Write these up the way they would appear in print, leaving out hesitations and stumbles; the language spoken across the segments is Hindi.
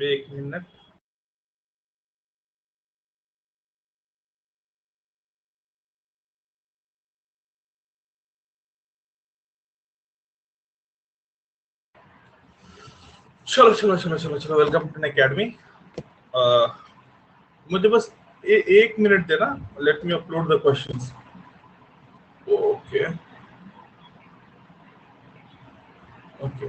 एक मिनट। चलो चलो चलो चलो चलो, वेलकम टू एकेडमी। मुझे बस एक मिनट देना, let me upload the questions. Okay okay,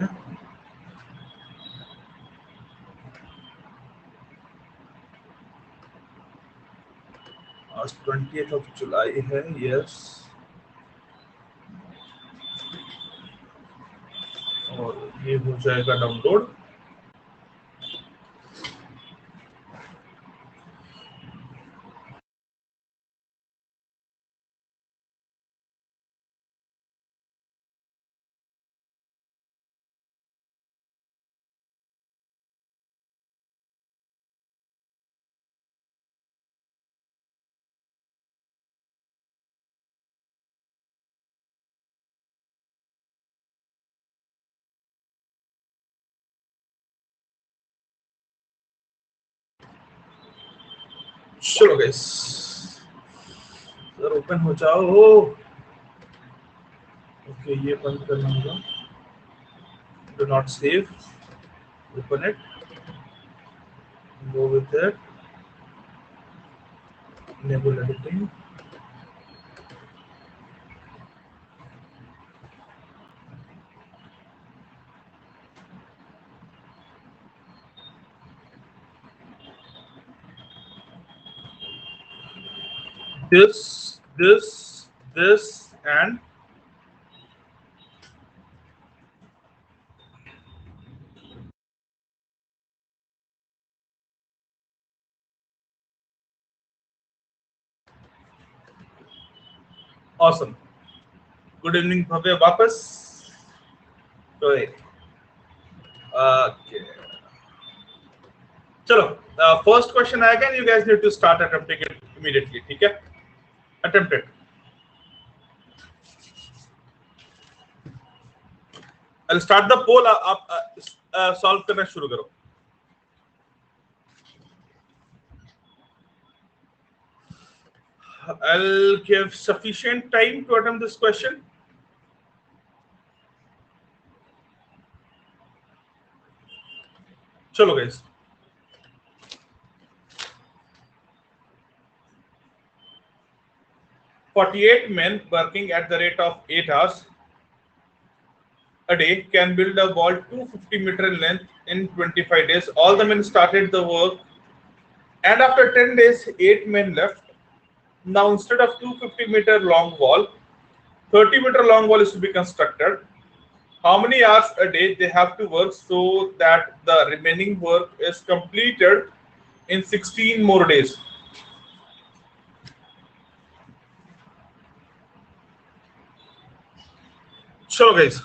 आज 20th जुलाई है। यस, और ये हो जाएगा डाउनलोड। चलो गाइस, सर ओपन हो जाओ। ओके, ये बंद करना होगा। Do not save, open it, go with it, enable editing। this and awesome। Good evening Bhavya वापस। तो चलो, फर्स्ट क्वेश्चन आएगा, you guys need to start attempting it immediately. ठीक है, attempted. I start the poll, आप सॉल्व करना शुरू करो। I'll give sufficient time to attempt this question. चलो guys, "48 men working at the rate of 8 hours a day can build a wall 250-meter in length in 25 days. All the men started the work, and after 10 days, 8 men left. Now, instead of 250-meter long wall, 30-meter long wall is to be constructed. How many hours a day they have to work so that the remaining work is completed in 16 more days?" चलो guys,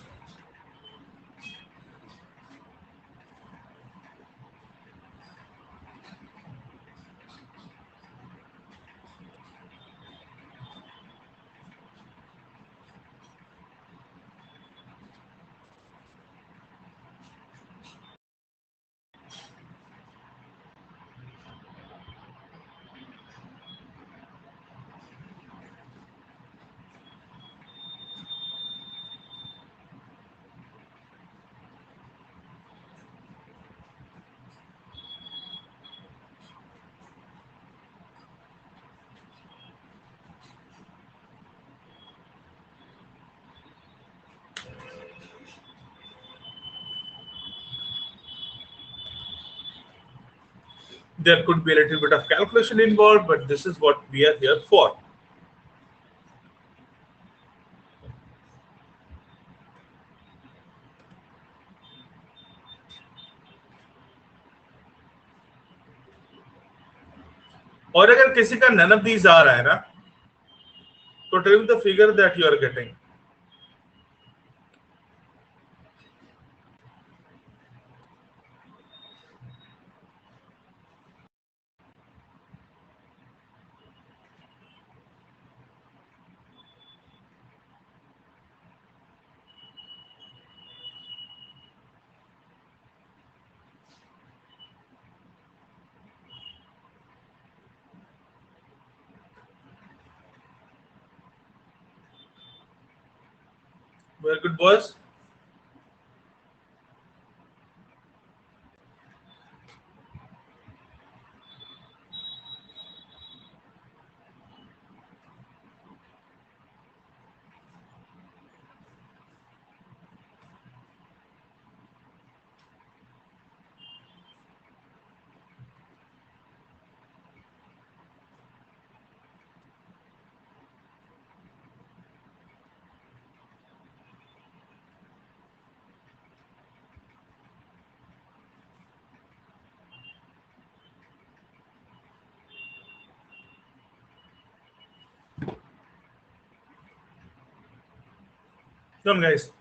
there could be a little bit of calculation involved, but this is what we are here for. और अगर किसी का none of these आ रहा है ना, तो tell me the figure that you are getting. Very good, boys. Come on, guys.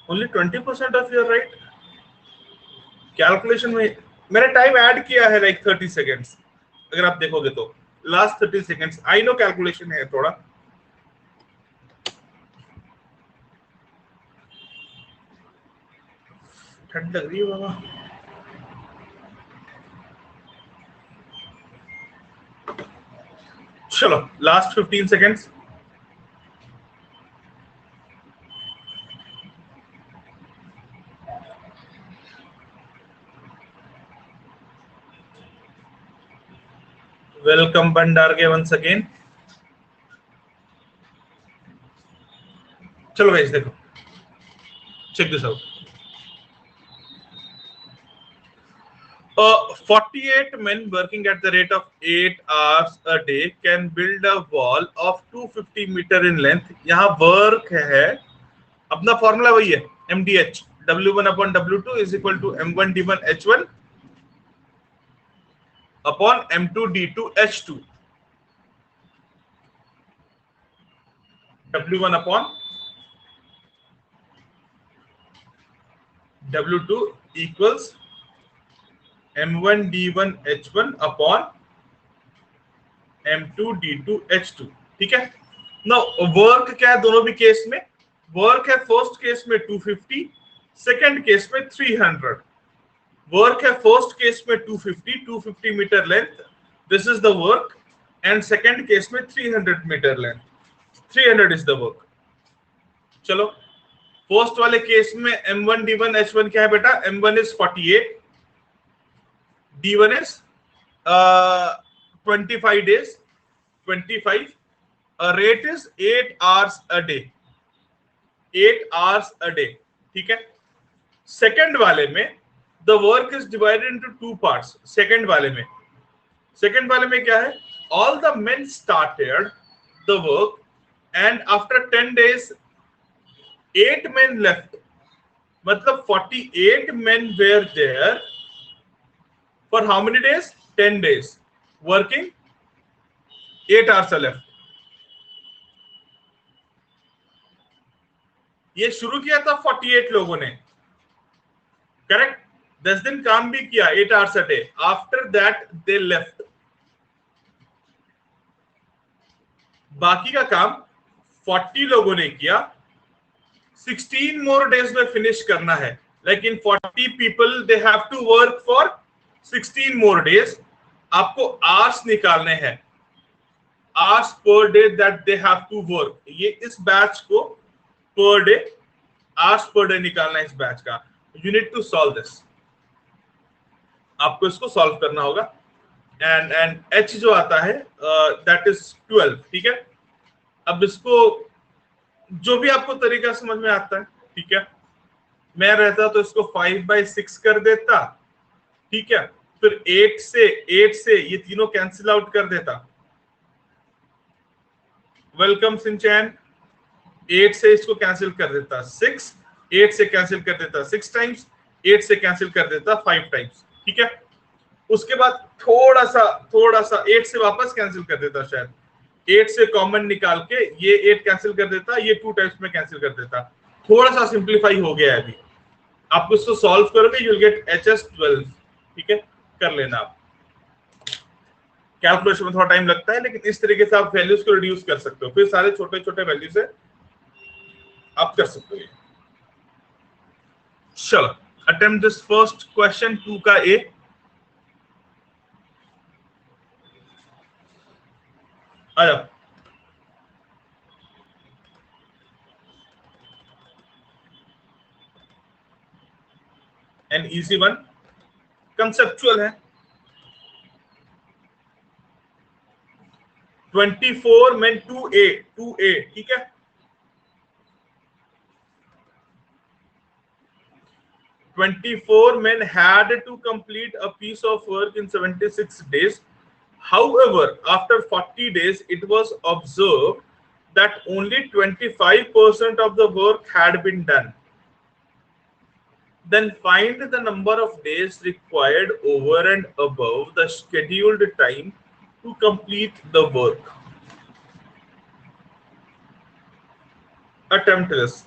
Only 20% of you are right. Calculation में मैंने टाइम ऐड किया है लाइक 30 सेकेंड्स, अगर आप देखोगे तो last 30 seconds. I know calculation है थोड़ा. ठंड लग रही है बाबा. चलो last 15 seconds. Welcome Bhandarge once again. चलो गाइस देखो, check this out. 48 men working at the rate of 8 hours a day can build a wall of 250 meter in length. यहाँ वर्क है, अपना फॉर्मूला वही है, MDH. W1 upon W2 is equal to M1 D1 H1 upon M2 D2 H2. W1 upon W2 equals M1 D1 H1 upon M2 D2 H2. ठीक है. नाउ वर्क क्या है दोनों भी केस में? वर्क है फर्स्ट केस में 250, सेकंड केस में 300. वर्क है फर्स्ट केस में 250 metre length, this is the work, and second case में 300 metre length, 300 is the work. चलो फर्स्ट वाले केस में M1 D1 H1 क्या है बेटा? M1 is 48, D1 is 25 days, 25. Rate is 8 hours a day, 8 hours a day. ठीक है. सेकंड वाले में the work is divided into two parts. Second वाले में क्या है? All the men started the work and after 10 days 8 men left. मतलब 48 men were there for how many days? 10 days working, 8 hours left. ये शुरू किया था 48 लोगों ने, करेक्ट. 10 दिन काम भी किया, 8 hours a day. After that they left. बाकी का काम 40 लोगों ने किया. 16 more days में फिनिश करना है. Like in 40 people they have to work for 16 more days. आपको आवर्स निकालने हैं, hours per day that they have to work. ये इस बैच को per day, hours per day निकालना है इस बैच का. You need to solve this. आपको इसको सॉल्व करना होगा. एंड H जो आता है दैट इज 12. ठीक है. अब इसको जो भी आपको तरीका समझ में आता है, ठीक है. मैं रहता तो इसको 5/6 कर देता, ठीक है. फिर 8 से ये तीनों कैंसिल आउट कर देता. Welcome Shinchan. 8 से इसको कैंसिल कर देता 6, 8 से कैंसिल कर देता 6 टाइम्स, 8 से कैंसिल कर देता 5 टाइम्स. ठीक है. उसके बाद थोड़ा सा 8 से वापस कैंसिल कर देता, शायद 8 से कॉमन निकाल के ये 8 कैंसिल कर देता, ये 2 टाइम्स में कैंसिल कर देता. थोड़ा सा सिंप्लीफाई हो गया है. अभी आप इसको सॉल्व करोगे, यू विल गेट HS 12. ठीक है, कर लेना आप. कैलकुलेशन में थोड़ा टाइम लगता है, लेकिन इस तरीके से आप वैल्यूज को रिड्यूस कर सकते हो, फिर सारे छोटे छोटे वैल्यू से आप कर सकते हो। चलो अटेम्प्ट दिस फर्स्ट क्वेश्चन 2 का ए। आ जाओ। एन इजी वन, कंसेप्चुअल है। 24 में 2a, 2a, ठीक है। 24 men had to complete a piece of work in 76 days. However, after 40 days, it was observed that only 25% of the work had been done. Then find the number of days required over and above the scheduled time to complete the work. Attempt this.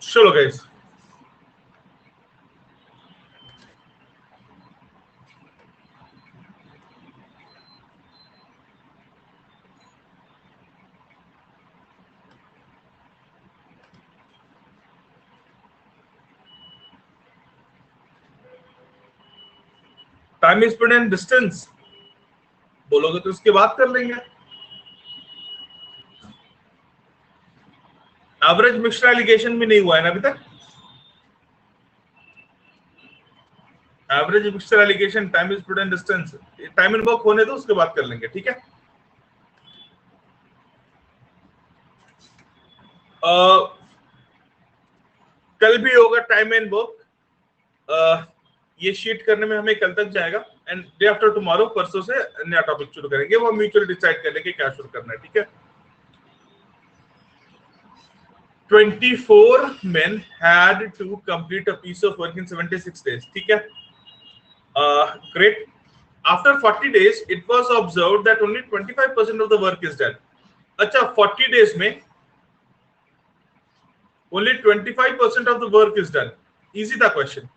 Chalo guys. Time speed and distance बोलोगे तो उसकी बात कर लेंगे। एवरेज मिक्सचर एलिगेशन भी नहीं हुआ है ना अभी तक। Average mixture allegation, time speed and distance, time and work होने दो, उसके बाद कर लेंगे, ठीक है। कल भी होगा टाइम एंड वर्क। ये शीट करने में हमें कल तक जाएगा एंड डे आफ्टर टुमारो परसों से नया टॉपिक शुरू करेंगे, वो म्यूचुअल डिसाइड कर लेंगे क्या शुरू करना है, ठीक है। 24 men had to complete a piece of work in 76 days, ठीक है। Great. After 40 days, it was observed that only 25% of the work is done. अच्छा, 40 days में only 25% of the work is done. Easy था क्वेश्चन।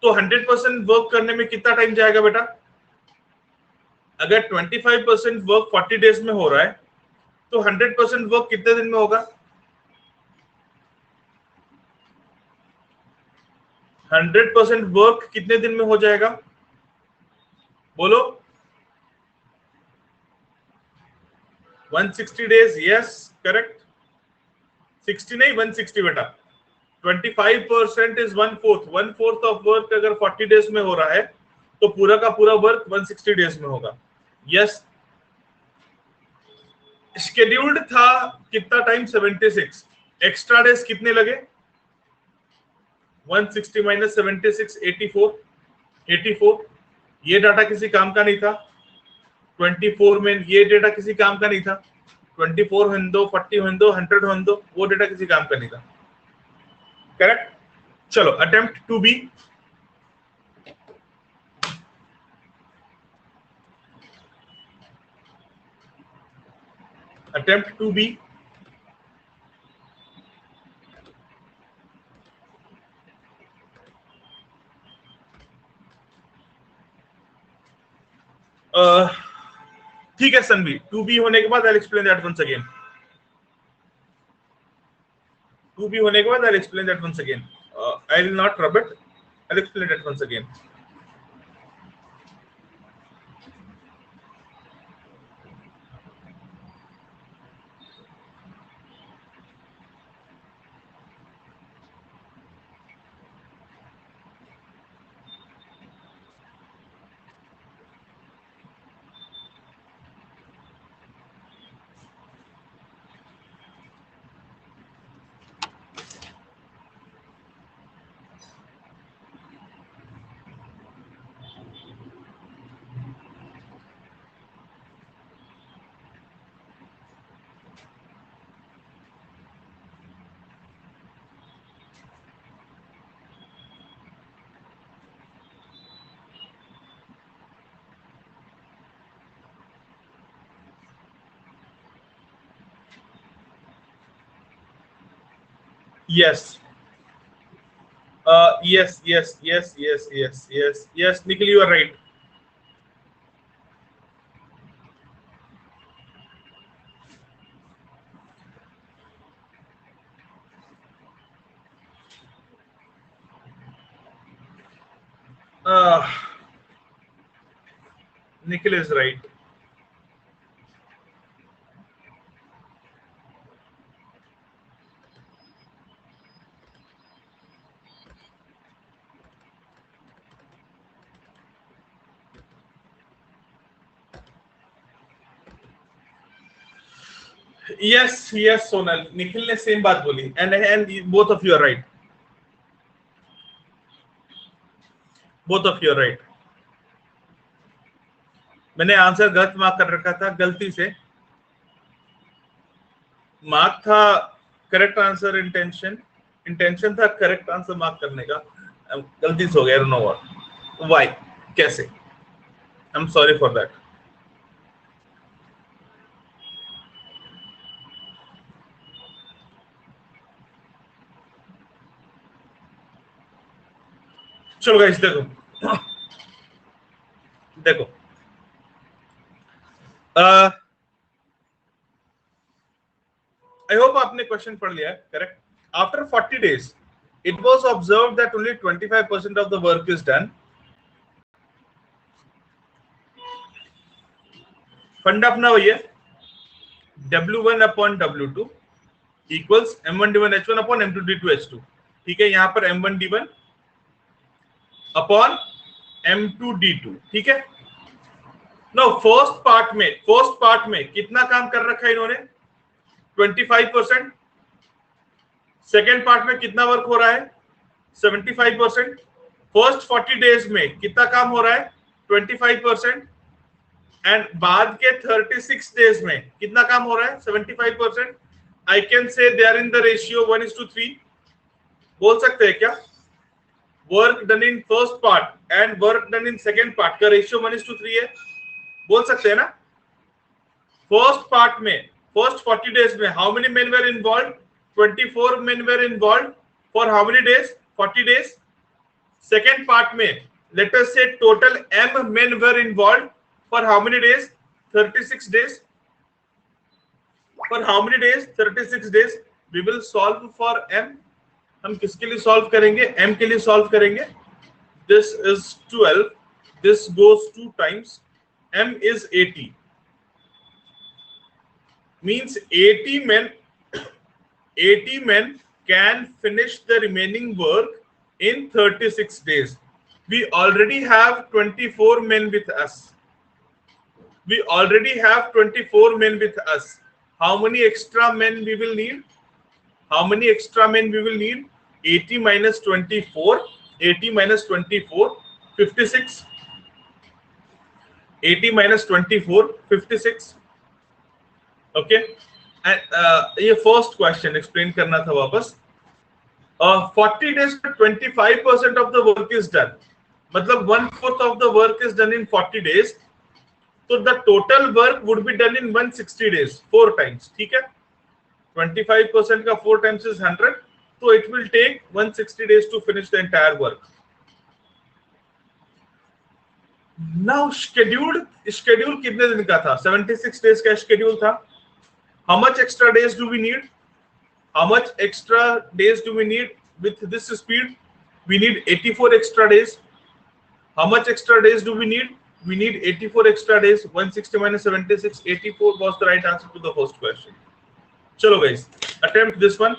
तो 100% वर्क करने में कितना टाइम जाएगा बेटा? अगर 25% वर्क 40 डेज में हो रहा है तो 100% वर्क कितने दिन में होगा? 100% वर्क कितने दिन में हो जाएगा? बोलो। 160 डेज, यस करेक्ट। 60 नहीं 160 बेटा। 25% इज 1/4, 1/4 ऑफ वर्क अगर 40 डेज में हो रहा है तो पूरा का पूरा वर्क 160 डेज में होगा। यस। शेड्यूल्ड था कितना टाइम? 76। एक्स्ट्रा डेज कितने लगे? 160 माइनस 76, 84। ये डाटा किसी काम का नहीं था। 24 में ये डेटा किसी काम का नहीं था। 24 हिंदो, 40 हिंदो, 100 हिंदो, वो डेटा किसी काम का नहीं था। करेक्ट। चलो attempt two b. Attempt two b. ठीक है सनवी, टू बी होने के बाद I explain that once again. Two b होने के बाद I explain that once again. I will not rub it, I explain that once again. Yes. Yes. Nikhil, you are right. Uh, Nikhil is right. Yes, Sonal. Nikhil ने सेम बात बोली, and both of you are right. Both of you are right. मैंने आंसर गलत मार्क कर रखा था गलती से. मार्क था करेक्ट आंसर, इंटेंशन था करेक्ट आंसर मार्क करने का. गलती से हो गया. नो व्हाट व्हाई कैसे. I am sorry for that. चलो गाइस देखो देखो आई होप आपने क्वेश्चन पढ़ लिया है. Correct. After 40 days it was observed that only 25% of the work is done. फंडा अपना वही है, W1 upon W2 equals M1 D1 H1 upon M2 D2 H2. ठीक है. यहां पर M1 D1 upon M2 D2. ठीक है. नो फर्स्ट पार्ट में कितना काम कर रखा है इन्होंने? 25%. सेकेंड पार्ट में कितना वर्क हो रहा है? 75%. फर्स्ट 40 days में कितना काम हो रहा है? 25%. एंड बाद के 36 days में कितना काम हो रहा है? 75%. I can say they are in the ratio 1:3. बोल सकते हैं क्या? Work done in first part and work done in second part का रेशियो 1:3 है. बोल सकते हैं ना? फर्स्ट पार्ट में फर्स्ट 40 days में how many men were involved? 24 men were involved for how many days? 40 days. Second part में let us say total m men were involved for how many days? 36 days. For how many days? 36 days. We will solve for m. हम किसके लिए सॉल्व करेंगे? m के लिए सॉल्व करेंगे. This is 12. This goes 2 times. m is 80. Means 80 men can finish the remaining work in 36 days. We already have 24 men with us. How many extra men we will need? 80 minus 24. 80 minus 24, 56. 80 minus 24, 56. Okay. ये फर्स्ट क्वेश्चन एक्सप्लेन करना था वापस. 40 days में 25% of the work is done. मतलब 1/4 of the work is done in 40 days. तो the total work would be done in 160 days. 4 times. ठीक है. 25% का 4 times is 100. तो it will take 160 days to finish the entire work. Now schedule कितने दिन का था? 76 days का शेड्यूल था. How much extra days do we need? With this speed? We need 84 extra days. How much extra days do we need? We need 84 extra days. 160 minus 76, 84 was the right answer to the first question. Chalo guys, attempt this one.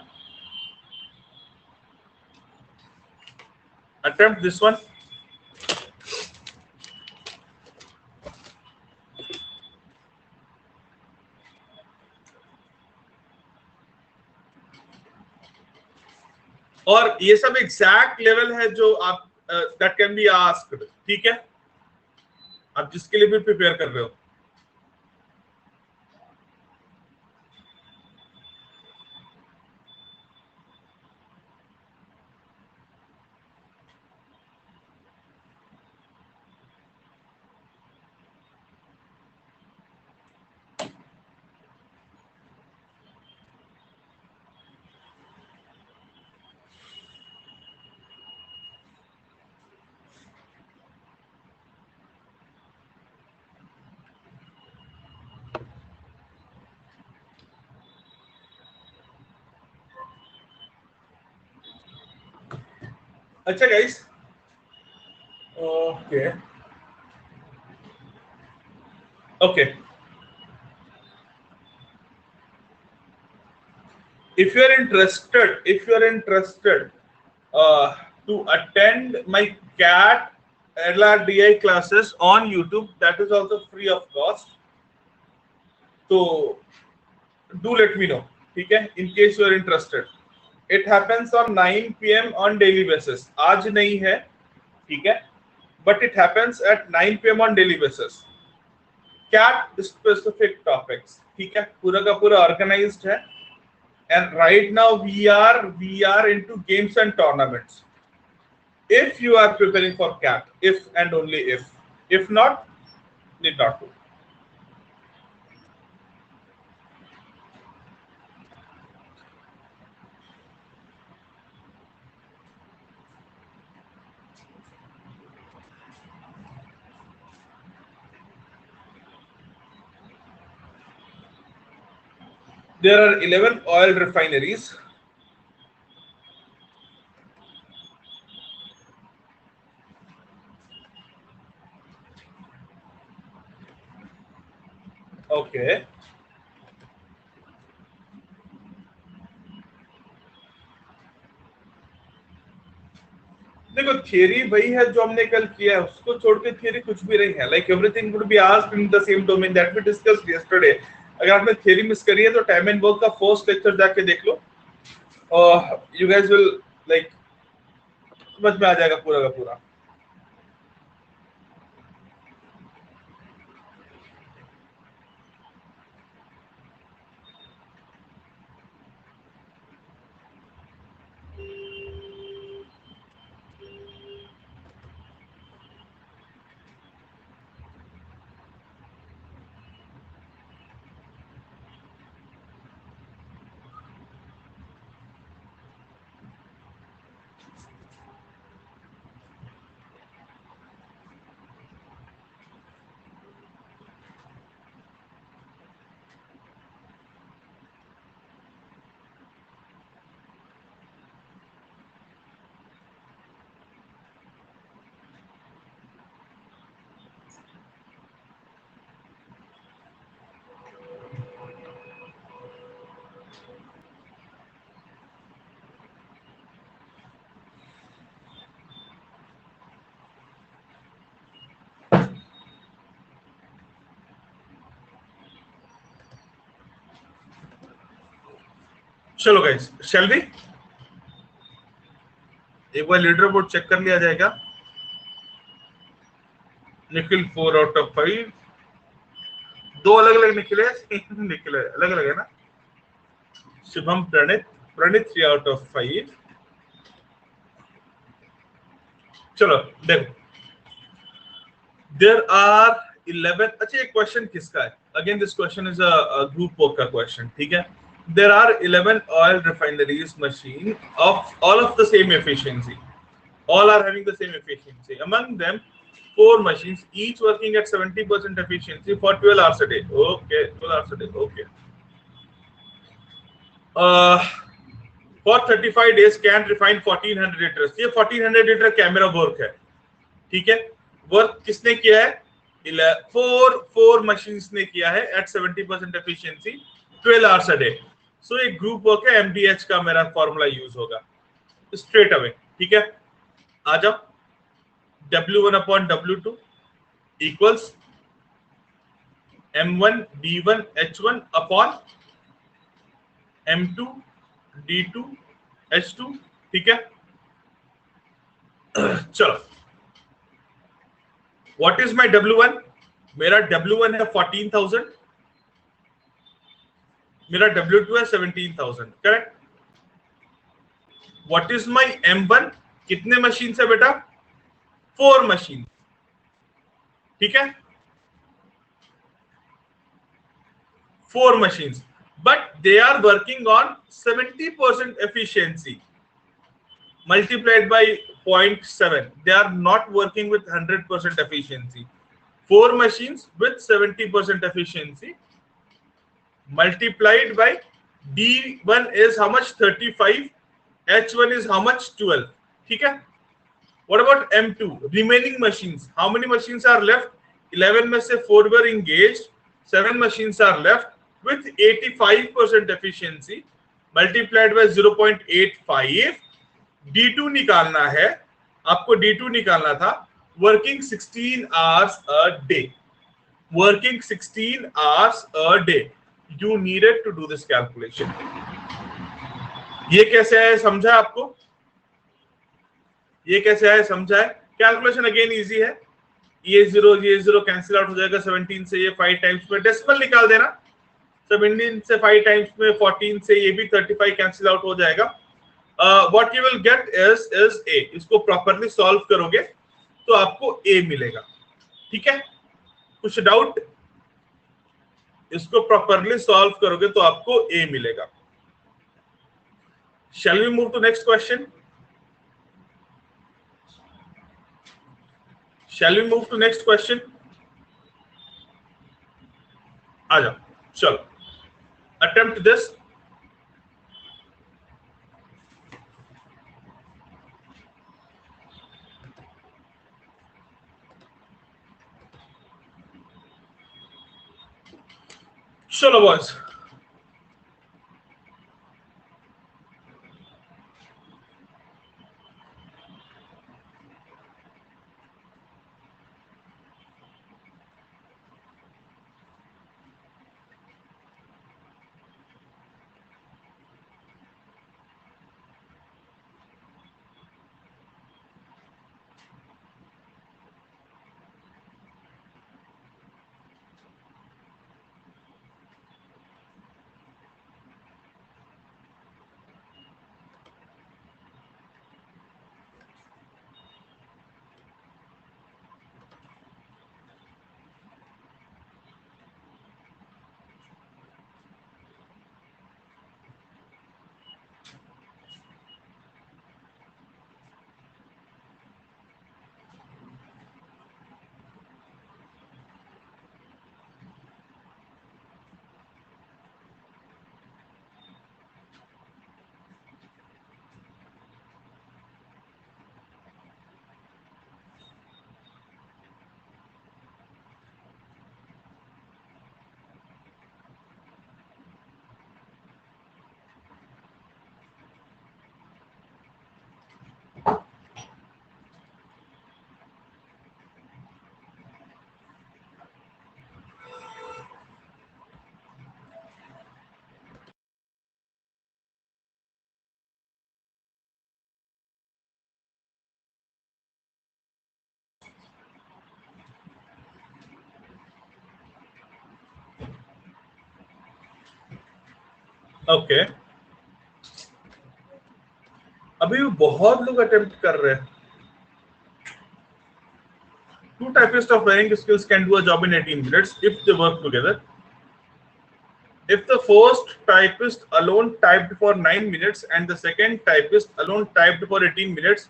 और ये सब एग्जैक्ट लेवल है जो आप दैट कैन बी आस्क्ड. ठीक है. आप जिसके लिए भी प्रिपेयर कर रहे हो. अच्छा guys, okay okay, if you are interested uh, to attend my cat LRDI classes on YouTube, that is also free of cost, so do let me know, ठीक है, in case you are interested. It happens on 9 p.m. on daily basis. आज नहीं है, ठीक है, but it happens at 9 p.m. on daily basis. Cat specific topics, ठीक है, पूरा का पूरा organized है. And right now we are into games and tournaments. If you are preparing for CAT, if and only if not, need not to. There are 11 oil refineries. Okay. देखो थियरी वही है जो हमने कल किया है, उसको छोड़ के थियरी कुछ भी नहीं है. Like everything would be asked in the same domain that we discussed yesterday. अगर आपने थियरी मिस करी है तो टाइम एंड वर्क का फर्स्ट लेक्चर जाके देख लो. यू गाइस विल लाइक समझ में आ जाएगा पूरा का पूरा. चलो गाइस, शैल वी एक बार लीडर बोर्ड चेक कर लिया जाएगा. Nikhil 4 out of 5. दो अलग अलग निकले, निकले अलग अलग है ना. Shubham Pranit 3 out of 5. चलो देखो, देयर आर 11. अच्छा, एक क्वेश्चन किसका है? Again this question is a group work का क्वेश्चन, ठीक है. There are 11 oil refineries machine of all of the same efficiency. All are having the same efficiency. Among them, 4 machines, each working at 70% efficiency for 12 hours a day. Okay, 12 hours a day. Okay. For 35 days can refine 1400 liters. ये 1400 लीटर कैमरा वर्क है, ठीक है. वर्क किसने किया है? 4 मशीन्स ने किया है at 70% efficiency 12 hours a day. सो एक ग्रुप वर्क है, MDH का मेरा फॉर्मूला यूज होगा स्ट्रेट अवे, ठीक है. आ जाओ. W1 upon W2 equals M1 D1 H1 upon M2 D2 H2, ठीक है. चलो, व्हाट इज माय W1? मेरा W1 है 14,000, मेरा W2 है 17,000, correct. What is my M1? कितने मशीन है बेटा? 4 मशीन, ठीक है. 4 machines, but they are working on 70% efficiency multiplied by 0.7. They are not working with 100% efficiency. 4 machines with 70% efficiency multiplied by D1 is how much? 35. H1 is how much? 12, ठीक है. What about M2? Remaining machines. How many machines are left? 11 में से 4 were engaged. 7 machines are left with 85% efficiency multiplied by 0.85. D2 निकालना है. आपको D2 निकालना था. Working 16 hours a day. Working 16 hours a day. You needed to do this calculation. ये कैसे है समझा आपको? ये कैसे है समझा है? कैलकुलेशन अगेन इजी है. ये जीरो कैंसिल आउट हो जाएगा 17 से. ये 5 टाइम्स में डेसिमल निकाल देना. 17 से 5 टाइम्स में 14 से ये भी 35 कैंसिल आउट हो जाएगा. What you will get is a. इसको प्रॉपर्ली सॉल्व करोगे तो आपको ए मिलेगा. ठीक है, कुछ डाउट? इसको प्रॉपर्ली सॉल्व करोगे तो आपको ए मिलेगा. Shall we move to next question? Shall we move to next question? आ जाओ, चलो. Attempt this. चलो बॉयज. ओके, अभी बहुत लोग अटेम्प्ट कर रहे हैं. Two typists of wearing skills can do a job in 18 minutes if they work together. If the first typist alone typed for 9 minutes and the second typist alone typed for 18 minutes,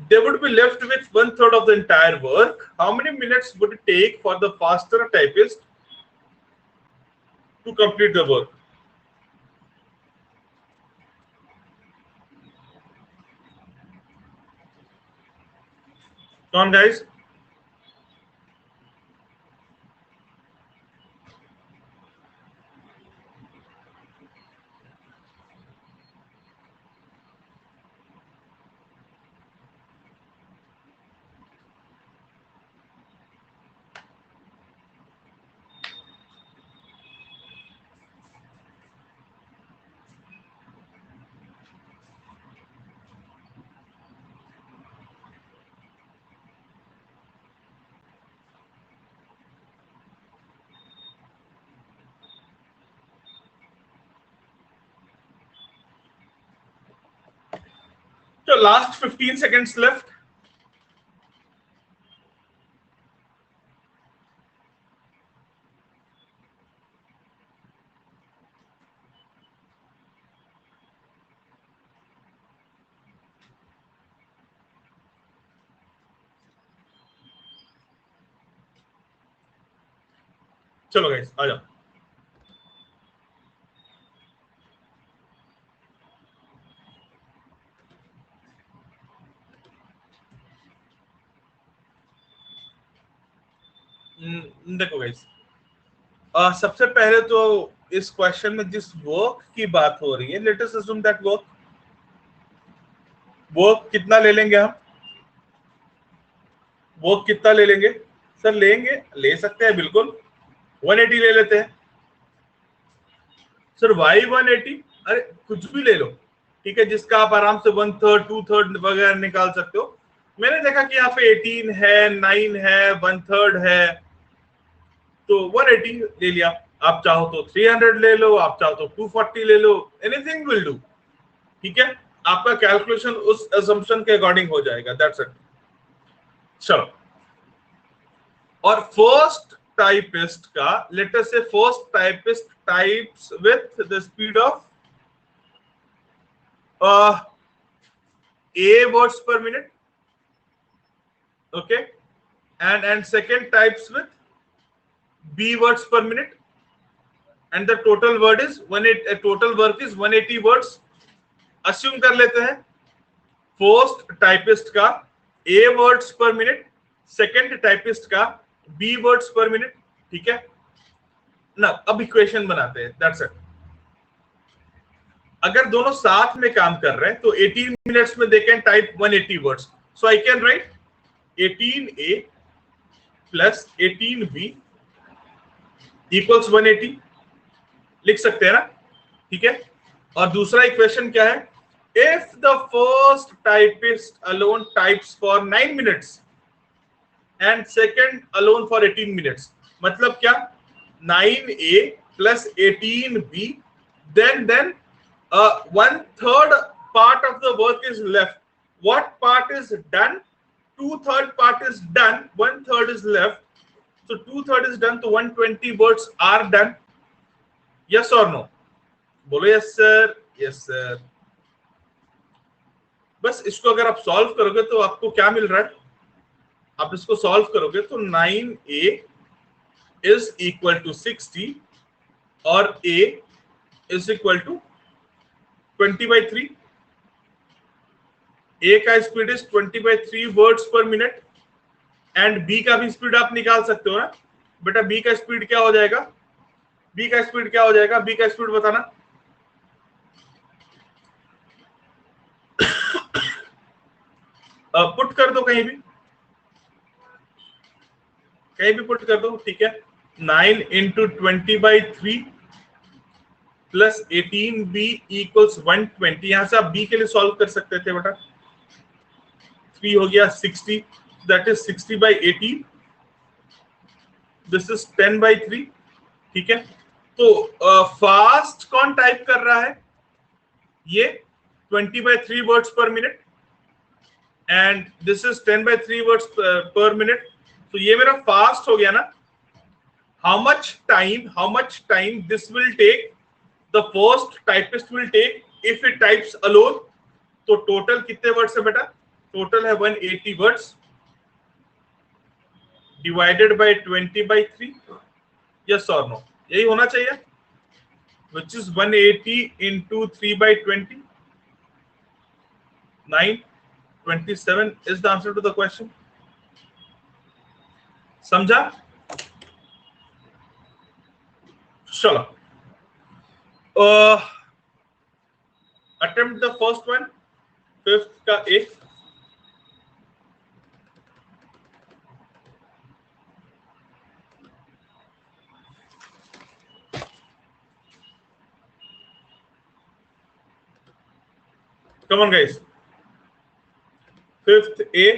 they would be left with 1/3 of the entire work. How many minutes would it take for the faster typist to complete the work? Come on, guys. So last 15 seconds left. चलो गाइस आ जाओ. देखो गाइस, सबसे पहले तो इस क्वेश्चन में जिस वर्क की बात हो रही है, let us assume that work कितना ले लेंगे हम? वर्क कितना ले लेंगे सर? ले सकते हैं बिल्कुल, 180 ले लेते हैं सर। वाई 180? अरे कुछ भी ले लो, ठीक है, जिसका आप आराम से 1/3 2/3 वगैरह निकाल सकते हो। मैंने देखा कि यहाँ पे 18 है, 9 है, 1/3 है, तो 180 ले लिया। आप चाहो तो 300 ले लो, आप चाहो तो 240 ले लो, एनीथिंग विल डू। ठीक है, आपका कैलकुलेशन उस असम्पशन के अकॉर्डिंग हो जाएगा, दैट्स इट। चलो, और फर्स्ट टाइपिस्ट का, लेट अस से first typist types with the speed of A words per minute, okay, and second types with B words per minute, and the total word is total work is 180 words. Assume कर लेते हैं फर्स्ट टाइपिस्ट का A words per minute, second typist का B words per minute, ठीक है ना? अब इक्वेशन बनाते हैं, दैट्स इट। अगर दोनों साथ में काम कर रहे हैं तो 18 मिनट्स में they can type 180 words, so I can write 18A plus 18B equals 180, लिख सकते हैं ना? ठीक है, और दूसरा इक्वेशन क्या है? If the first typist alone types for 9 minutes and second alone for 18 minutes, मतलब क्या? 9A plus 18B, then 1/3 part of the work is left. What part is done? 2/3 part is done, 1/3 is left. So 2/3 is done, so 120 words are done. Yes or no? बोलो यस सर, यस सर। बस इसको अगर आप सॉल्व करोगे तो आपको क्या मिल रहा है? आप इसको सॉल्व करोगे तो 9A इज इक्वल टू 60 और A is equal to 20/3। A का speed is 20/3 words per minute, and B का भी स्पीड आप निकाल सकते हो ना बेटा। B का स्पीड क्या हो जाएगा? B का स्पीड क्या हो जाएगा? B का स्पीड बताना। पुट कर दो, कहीं भी पुट कर दो, ठीक है। 9 इंटू 20/3 प्लस 18B इक्वल्स 120। यहां से आप B के लिए सॉल्व कर सकते थे बेटा। 3 हो गया 60, दैट इज 60/18, दिस इज 10/3, ठीक है। तो फास्ट कौन टाइप कर रहा है? ये 20/3 words per minute, and this is 10/3 words per minute, तो ये मेरा फास्ट हो गया ना। How much time this will take, the first typist will take if it types alone. तो टोटल कितने वर्ड्स है बेटा? टोटल है 180 वर्ड्स डिवाइडेड बाय 20/3। यस और नो? यही होना चाहिए, which is 180 into 3/20, 927 is the answer to the question. समझा? चलो, attempt the first one, fifth का A। Come on guys, fifth A।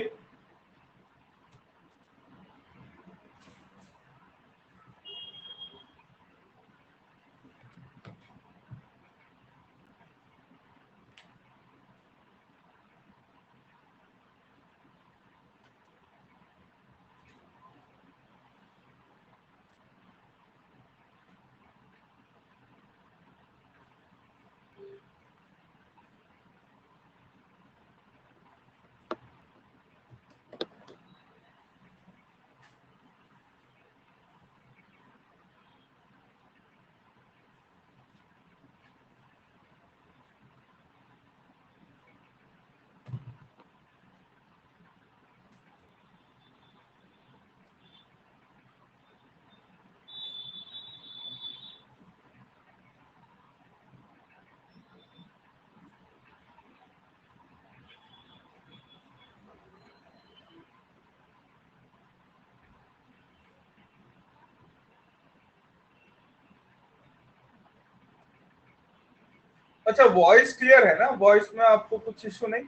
अच्छा, वॉइस क्लियर है ना? वॉइस में आपको कुछ इशू नहीं?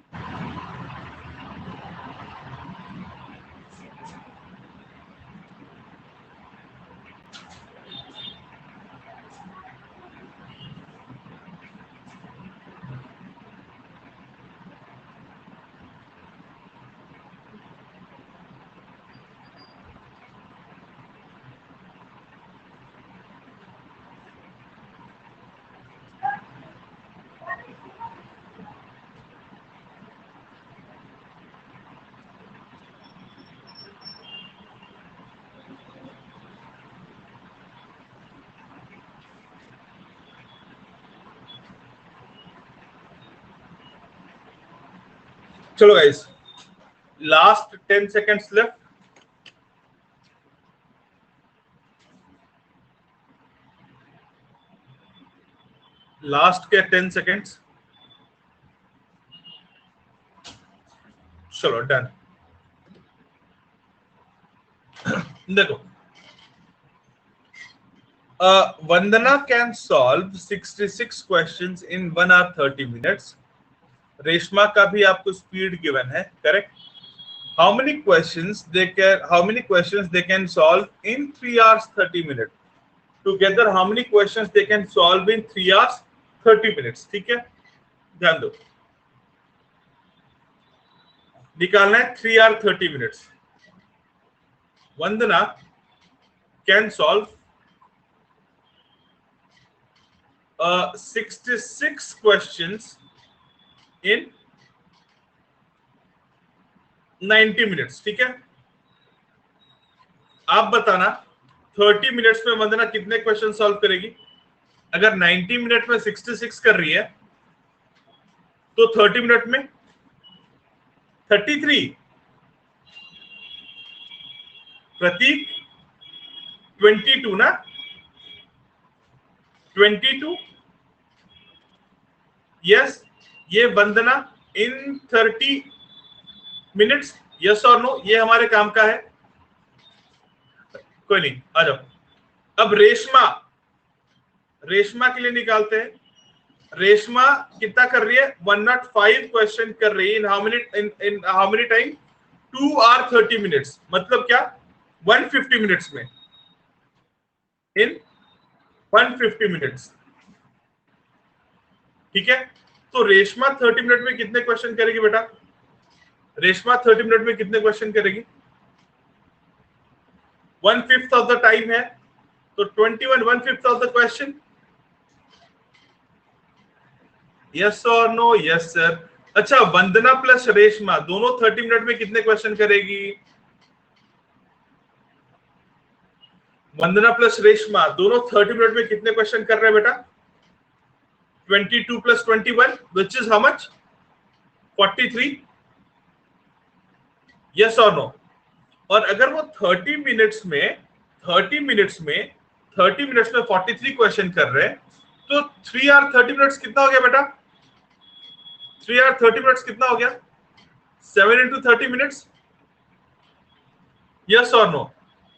चलो गाइस, लास्ट 10 seconds लेफ्ट. लास्ट के 10 seconds. चलो डन. देखो, Vandana can solve 66 questions in 1 hour 30 minutes. Reshma का भी आपको स्पीड गिवन है, correct? How many questions they can solve in 3 hours 30 minutes? Together, how many questions they can solve in 3 hours 30 minutes? ठीक है, ध्यान दो. निकालना है 3 hour 30 minutes. Vandana can solve 66 questions in 90 minutes. ठीक है, आप बताना 30 मिनट्स में वंदना कितने क्वेश्चन सॉल्व करेगी? अगर 90 मिनट में 66 कर रही है तो 30 मिनट में 33. प्रतीक 22 ना? 22. यस, ये वंदना इन 30 मिनट्स. यस और नो, ये हमारे काम का है. कोई नहीं, आ जाओ. अब रेशमा के लिए निकालते हैं. रेशमा कितना कर रही है? 105 क्वेश्चन कर रही है. In how many time? 2 hour 30 minutes. मतलब क्या? 150 मिनट्स में. इन 150 मिनट्स. ठीक है, तो रेशमा 30 मिनट में कितने क्वेश्चन करेगी बेटा? रेशमा 30 मिनट में कितने क्वेश्चन करेगी? 1/5 ऑफ द टाइम है, तो 21 1/5 ऑफ द क्वेश्चन. यस और नो? Yes sir. अच्छा, वंदना प्लस रेशमा दोनों 30 मिनट में कितने क्वेश्चन करेगी? वंदना प्लस रेशमा दोनों 30 मिनट में कितने क्वेश्चन कर रहे हैं बेटा? 22 + 21 which is how much? 43. Yes और नो? और अगर वो 30 मिनट्स में 43 क्वेश्चन कर रहे हैं तो 3 hour 30 minutes कितना हो गया बेटा? 3 hour 30 minutes कितना हो गया? 7 × 30 minutes. यस और नो?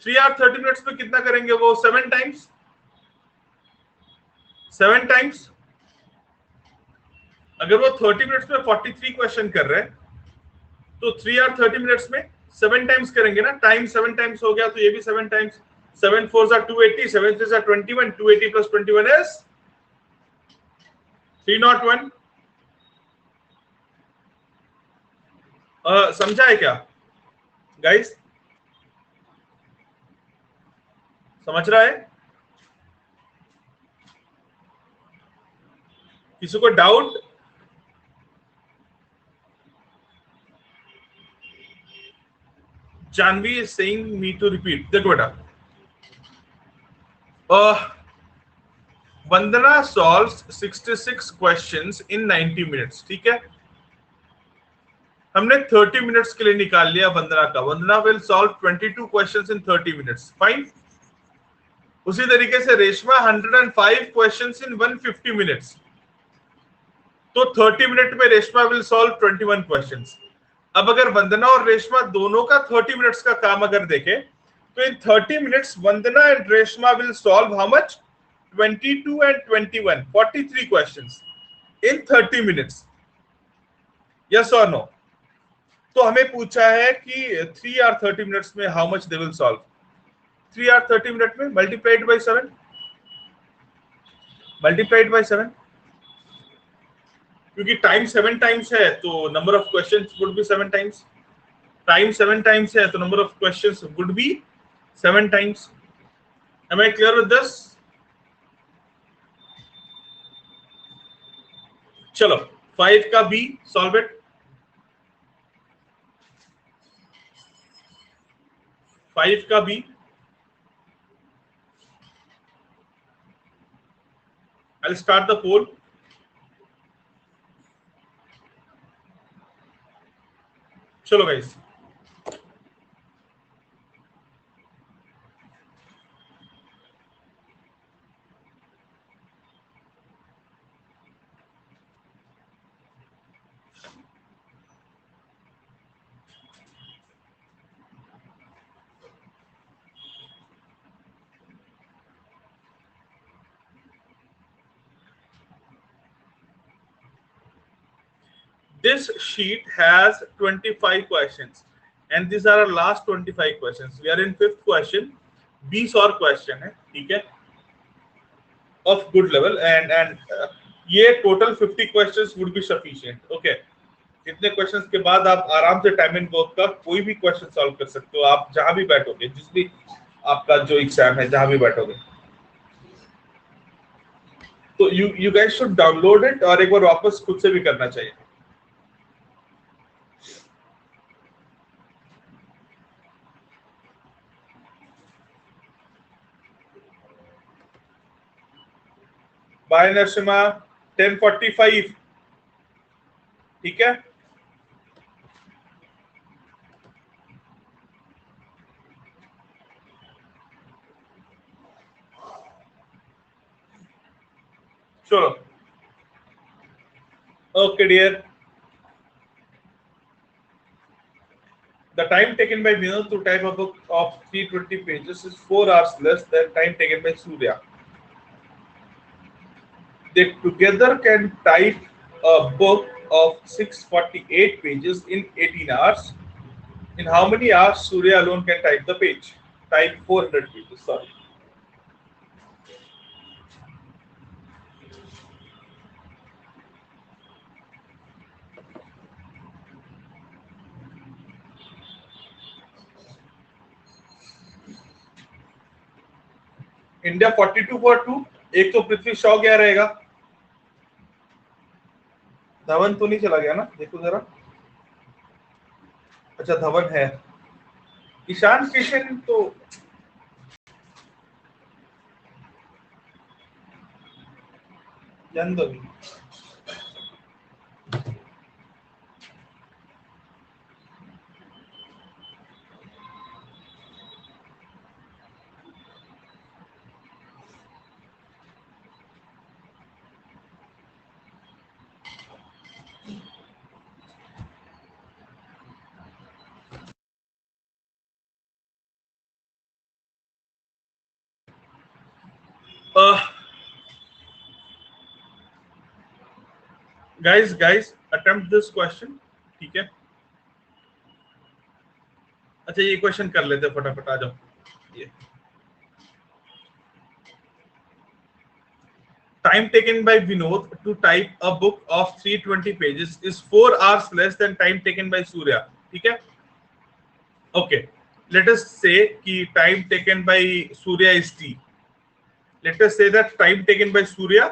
3 hour 30 minutes में कितना करेंगे वो? 7 times. अगर वो 30 मिनट्स में 43 क्वेश्चन कर रहे हैं तो 3 hour 30 minutes में 7 टाइम्स करेंगे ना. टाइम 7 टाइम्स हो गया, तो ये भी 7 times. 7 4s are 280, 7 3s are 21. 280 + 21 is 301. समझा है क्या गाइस? समझ रहा है? किसी को doubt? Janvi is saying me to repeat. देखो बेटा, वंदना solves 66 questions in 90 minutes. ठीक है, हमने 30 मिनट्स के लिए निकाल लिया वंदना का. वंदना will solve 22 questions in 30 minutes. Fine. उसी तरीके से रेशमा 105 क्वेश्चंस इन 150 मिनट्स. तो 30 मिनट में रेशमा विल सॉल्व 21 क्वेश्चंस. अब अगर वंदना और रेशमा दोनों का 30 मिनट्स का काम अगर देखें तो इन 30 minutes Vandana and Reshma will solve how much? 22 and 21, 43 questions. in 30 minutes. Yes or no? तो हमें पूछा है कि 3 or 30 minutes में how much they will solve. 3 or 30 minutes में multiplied by 7. Multiplied by 7. क्योंकि टाइम 7 टाइम्स है तो number of questions would be 7 times. Time 7 times है तो number of questions would be 7 times. Am I clear with this? चलो 5 का B solve it. 5 का B. I'll start the poll. चलो guys. This sheet has 25 questions and these are our last 25 questions. We are in 5th question. 20 और question है, ठीक है, of good level and ये total 50 questions would be sufficient. Okay. इतने questions के बाद आप आराम से time and work का कोई भी question solve कर सकते हो, आप जहां भी बैठोगे, जिस भी आपका जो एग्जाम है जहां भी बैठोगे. तो you guys should download it और एक बार वापस खुद से भी करना चाहिए. बाय नरसिम्हा 10:45. ठीक है, चलो. Okay dear. The time taken by Vinod to type a book of 320 pages is 4 hours less than time taken by Surya. They together can type a book of 648 pages in 18 hours. In how many hours Surya alone can type the page? Type 400 pages, sorry. India 42/2. एक तो पृथ्वी शॉ गया रहेगा. धवन तो नहीं चला गया ना, देखो जरा. अच्छा धवन है. ईशान किशन तो जनदवी. guys attempt this question. ठीक है, अच्छा ये क्वेश्चन कर लेते हैं फटाफट. आ जाओ. ये time taken by Vinod to type a book of 320 pages is 4 hours less than time taken by Surya. ठीक है. Okay, let us say कि time taken by Surya is T. Let us say that time taken by Surya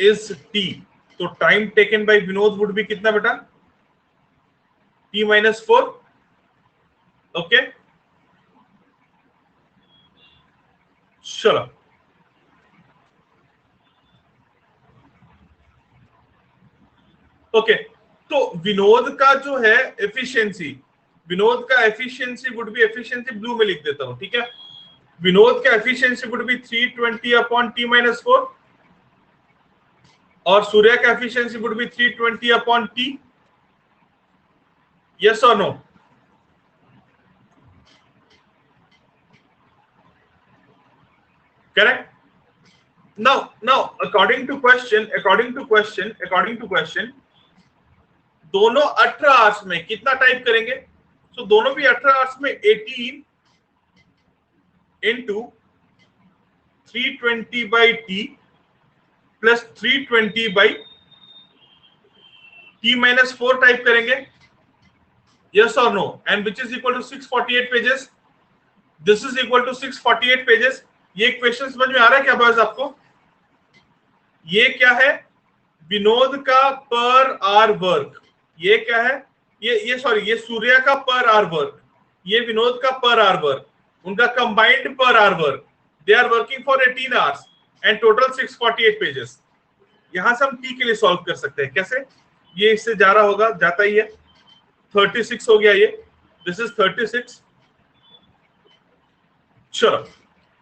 is T. तो time taken by Vinod would be कितना बेटा? T minus 4. Okay, चलो. ओके, तो विनोद का जो है एफिशिएंसी, विनोद का efficiency would be, efficiency blue में लिख देता हूं. ठीक है, विनोद का efficiency would be 320 upon T minus 4 और सूर्य का efficiency would be 320 upon T. Yes और no? Correct. now according to question दोनों 18 आवर्स में कितना टाइप करेंगे? सो दोनों भी 18 आवर्स में 18 into 320 by t plus 320 by t minus 4 type करेंगे. Yes or no? And which is equal to 648 pages. This is equal to 648 pages. ये क्वेश्चन समझ में आ रहा है क्या बॉयज आपको? ये क्या है? विनोद का पर आवर वर्क. ये क्या है? ये सॉरी, ये सूर्या का पर आवर वर्क, ये विनोद का पर आवर वर्क, उनका combined per hour work. They are working for 18 hours and total 648 pages. यहां से हम टी के लिए सॉल्व कर सकते हैं. कैसे? ये इससे जा रहा होगा, जाता ही है. 36 हो गया ये. This is 36. चलो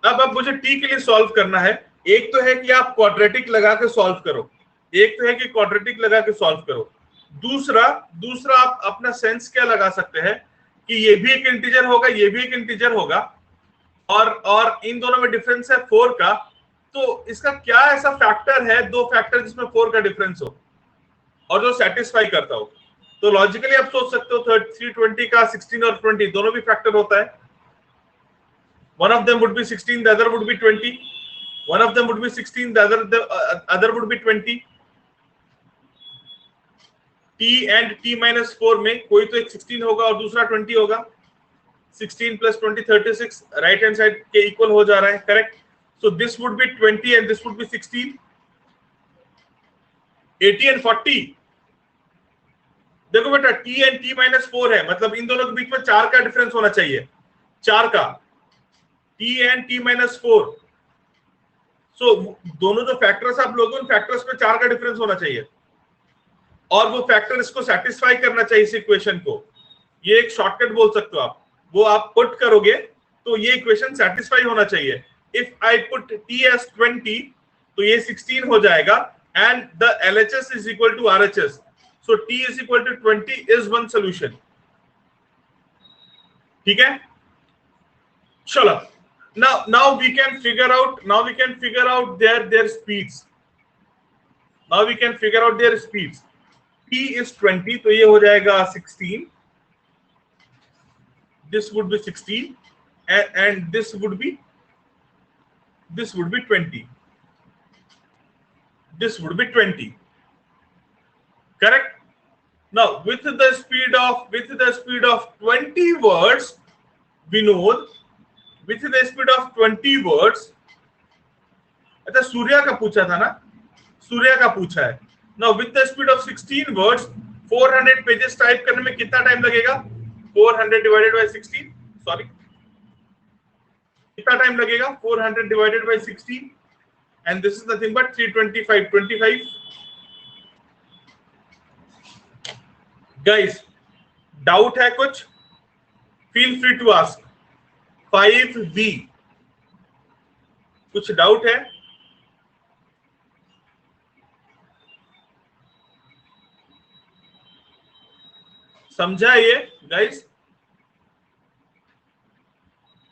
अब मुझे टी के लिए सॉल्व करना है. एक तो है कि आप क्वाड्रेटिक लगा के सॉल्व करो, एक तो है कि क्वाड्रेटिक लगा के सॉल्व करो. दूसरा आप अपना सेंस क्या लगा सकते हैं कि ये भी एक इंटीजर होगा, ये भी एक इंटीजर होगा, और इन दोनों में डिफरेंस है 4 का. तो इसका क्या ऐसा फैक्टर है, दो फैक्टर जिसमें 4 का डिफरेंस हो और जो सेटिस्फाई करता हो? तो लॉजिकली आप सोच सकते हो 320 का 16 और 20 दोनों भी फैक्टर होता है. One of them would be 16, the other would be 20. One of them would be 16, the other would be 20. T and T minus 4 में कोई तो एक 16 होगा और दूसरा 20 होगा. 16 plus 20 36 राइट हैंड साइड के इक्वल हो जा रहा है. Correct. So this would be 20 and this would be 16. 80 and 40. देखो बेटा, T and T minus 4 है, मतलब इन दोनों के बीच में 4 का डिफरेंस होना चाहिए. 4 का. T and T minus 4. सो दोनों जो फैक्टर्स आप लोगे उन फैक्टर्स में 4 का डिफरेंस होना चाहिए और वो फैक्टर इसको सेटिस्फाई करना चाहिए इस इक्वेशन को. ये एक शॉर्टकट बोल सकते हो आप. वो आप पुट करोगे तो ये इक्वेशन सेटिस्फाई होना चाहिए. If I put T as 20 तो ये 16 हो जाएगा and the LHS is equal to RHS. So T is equal to 20 is one solution. ठीक है. चलो. Now we can figure out their speeds. Now we can figure out their speeds. T is 20 तो ये हो जाएगा 16. This would be 16 and this would be 20. This would be 20. Correct. Now with the speed of 20 words, Vinod, with the speed of 20 words. अच्छा, सूर्या का पूछा था ना, सूर्या का पूछा है. Now with the speed of 16 words, 400 pages type करने में कितना टाइम लगेगा? 400 divided by 16. सॉरी, कितना टाइम लगेगा? 400 divided by 16 and this is nothing but 325. Guys, doubt है कुछ? Feel free to ask. 5B. कुछ डाउट है? समझा ये guys?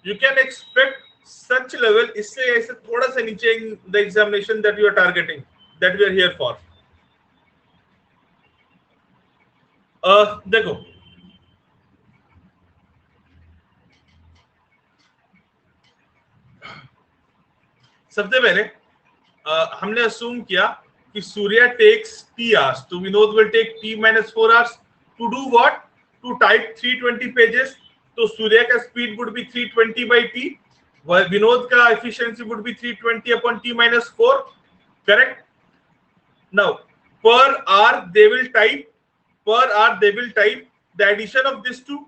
You can expect such level. इससे ऐसे थोड़ा सा नीचे in the examination that you are targeting, that we are here for. देखो, सबसे पहले हमने अस्यूम किया कि सूर्या टेक्स T hours, तो Vinod will take T minus 4 hours to do what? To type 320 pages. तो सूर्या का speed would be 320 by T. Vinod का efficiency would be 320 upon T minus 4. Correct? Now per hour they will type the addition of these two.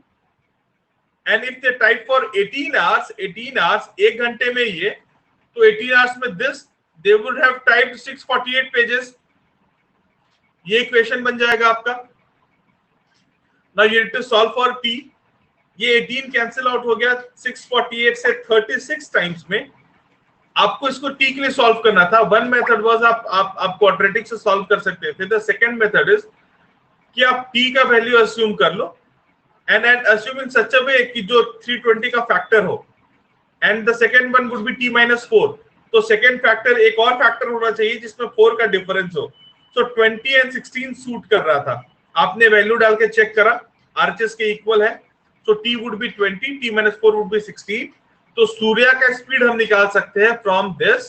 And if they type for 18 hours, एक घंटे में ये, तो 18 hours में this, they would have typed 648 pages. ये इक्वेशन बन जाएगा आपका. Now you need to solve for T. ये 18 कैंसिल आउट हो गया 648 से 36 टाइम्स में. आपको इसको T के लिए सॉल्व करना था. वन मेथड वाज आप क्वाड्रेटिक से सॉल्व कर सकते थे. द सेकंड मेथड इज कि आप T का वैल्यू अस्यूम कर लो एंड अस्यूम इन सच अ वे कि जो 320 का फैक्टर हो, and the second one would be T minus 4. तो सेकेंड फैक्टर, एक और फैक्टर होना चाहिए जिसमें 4 का डिफरेंस हो। तो 20 एंड 16 सूट कर रहा था, आपने वैल्यू डाल के चेक करा, आरएचएस के इक्वल है, तो T would be 20, T minus 4 would be 16। तो सूर्या का स्पीड हम निकाल सकते हैं फ्रॉम दिस,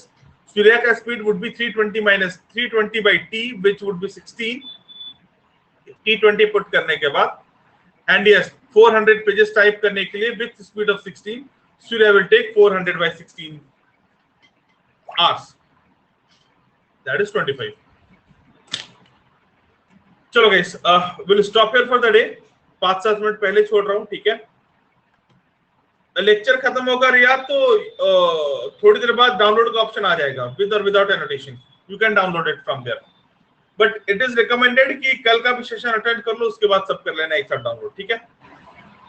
सूर्या का speed would be 320 minus 320 by T which would be 16, T20 put करने के बाद, एंड यस 400 पेजेस टाइप करने के लिए with speed of 16, Surya will take 400 by 16 hours, that is 25. चलो guys, will stop here for the day. 5-7 minute पहले छोड़ रहा हूं, ठीक है। लेक्चर खत्म होगा रियाद तो थोड़ी देर बाद डाउनलोड का ऑप्शन आ जाएगा, विद और without annotation, you can download it from there, but it is recommended कि कल का भी सेशन अटेंड कर लो, उसके बाद सब कर लेना एक साथ डाउनलोड, ठीक है।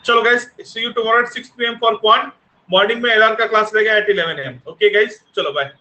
चलो guys, see you tomorrow at 6 PM for quant. Morning में एलआर का क्लास रहेगा एट 11 AM। ओके गाइस, चलो बाय।